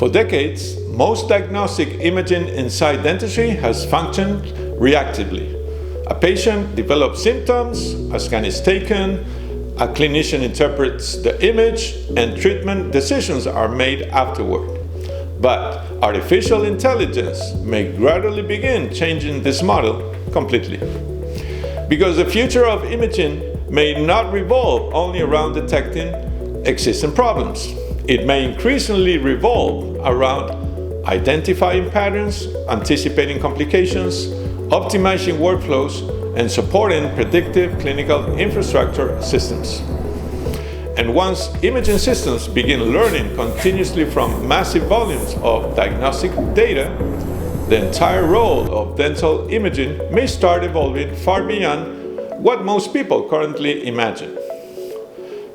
For decades, most diagnostic imaging inside dentistry has functioned reactively. A patient develops symptoms, a scan is taken, a clinician interprets the image, and treatment decisions are made afterward. But artificial intelligence may gradually begin changing this model completely. Because the future of imaging may not revolve only around detecting existing problems. It may increasingly revolve around identifying patterns, anticipating complications, optimizing workflows, and supporting predictive clinical infrastructure systems. And once imaging systems begin learning continuously from massive volumes of diagnostic data, the entire role of dental imaging may start evolving far beyond what most people currently imagine.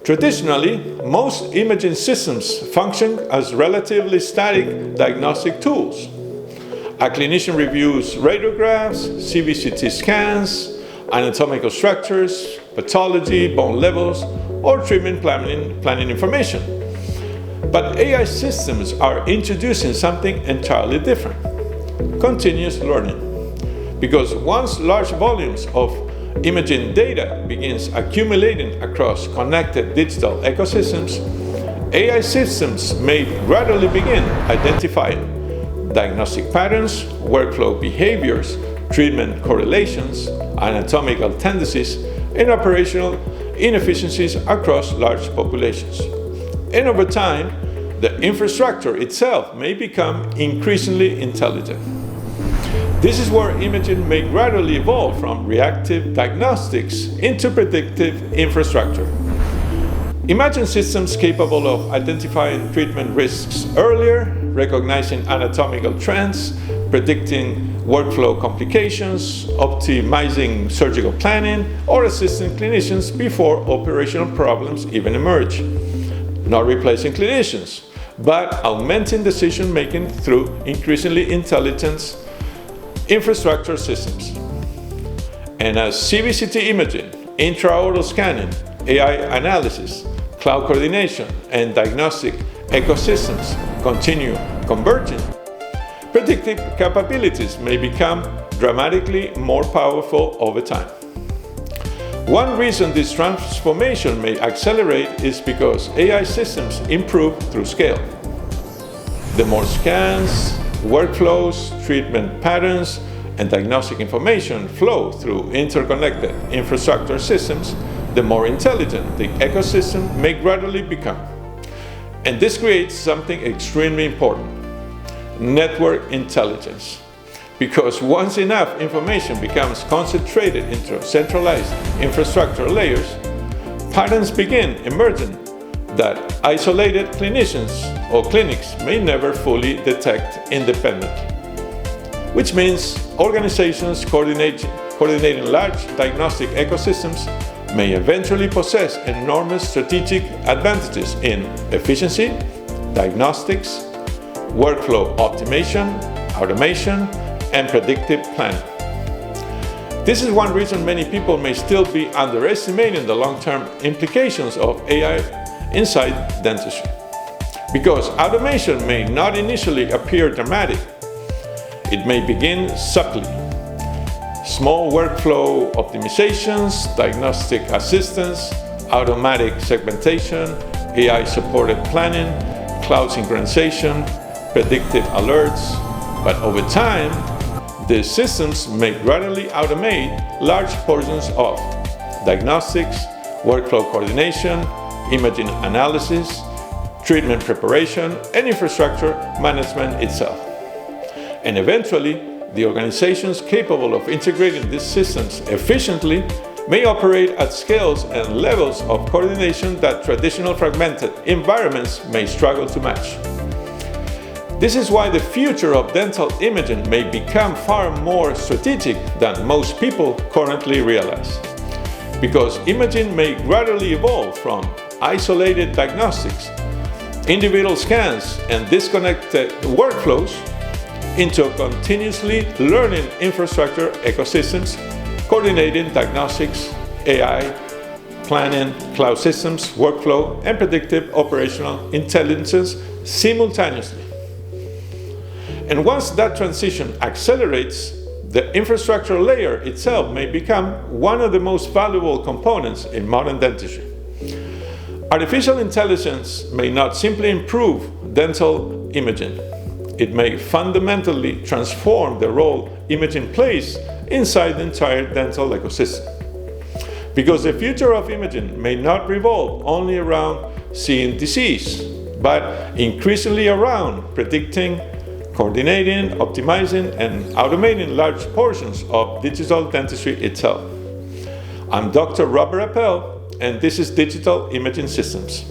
Traditionally, most imaging systems function as relatively static diagnostic tools. A clinician reviews radiographs, CBCT scans, anatomical structures, pathology, bone levels, or treatment planning information. But AI systems are introducing something entirely different: continuous learning. Because once large volumes of imaging data begins accumulating across connected digital ecosystems, AI systems may gradually begin identifying diagnostic patterns, workflow behaviors, treatment correlations, anatomical tendencies, and operational inefficiencies across large populations. And over time, the infrastructure itself may become increasingly intelligent. This is where imaging may gradually evolve from reactive diagnostics into predictive infrastructure. Imagine systems capable of identifying treatment risks earlier, recognizing anatomical trends, predicting workflow complications, optimizing surgical planning, or assisting clinicians before operational problems even emerge. Not replacing clinicians, but augmenting decision-making through increasingly intelligent infrastructure systems. And as CBCT imaging, intraoral scanning, AI analysis, cloud coordination, and diagnostic ecosystems continue converging, predictive capabilities may become dramatically more powerful over time. One reason this transformation may accelerate is because AI systems improve through scale. The more scans, workflows, treatment patterns, and diagnostic information flow through interconnected infrastructure systems, the more intelligent the ecosystem may gradually become. And this creates something extremely important: network intelligence. Because once enough information becomes concentrated into centralized infrastructure layers, patterns begin emerging that isolated clinicians or clinics may never fully detect independently. Which means organizations coordinating large diagnostic ecosystems may eventually possess enormous strategic advantages in efficiency, diagnostics, workflow optimization, automation, and predictive planning. This is one reason many people may still be underestimating the long-term implications of AI inside dentistry. Because automation may not initially appear dramatic. It may begin subtly. Small workflow optimizations, diagnostic assistance, automatic segmentation, AI-supported planning, cloud synchronization, predictive alerts. But over time, these systems may gradually automate large portions of diagnostics, workflow coordination, imaging analysis, treatment preparation, and infrastructure management itself. And eventually, the organizations capable of integrating these systems efficiently may operate at scales and levels of coordination that traditional fragmented environments may struggle to match. This is why the future of dental imaging may become far more strategic than most people currently realize. Because imaging may gradually evolve from isolated diagnostics, individual scans, and disconnected workflows into continuously learning infrastructure ecosystems, coordinating diagnostics, AI, planning, cloud systems, workflow, and predictive operational intelligence simultaneously. And once that transition accelerates, the infrastructure layer itself may become one of the most valuable components in modern dentistry. Artificial intelligence may not simply improve dental imaging. It may fundamentally transform the role imaging plays inside the entire dental ecosystem. Because the future of imaging may not revolve only around seeing disease, but increasingly around predicting, coordinating, optimizing, and automating large portions of digital dentistry itself. I'm Dr. Robert Appel, and this is Digital Imaging Systems.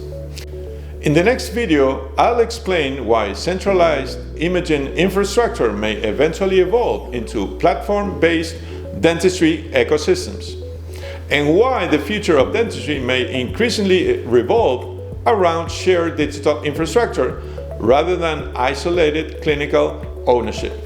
In the next video, I'll explain why centralized imaging infrastructure may eventually evolve into platform-based dentistry ecosystems, and why the future of dentistry may increasingly revolve around shared digital infrastructure rather than isolated clinical ownership.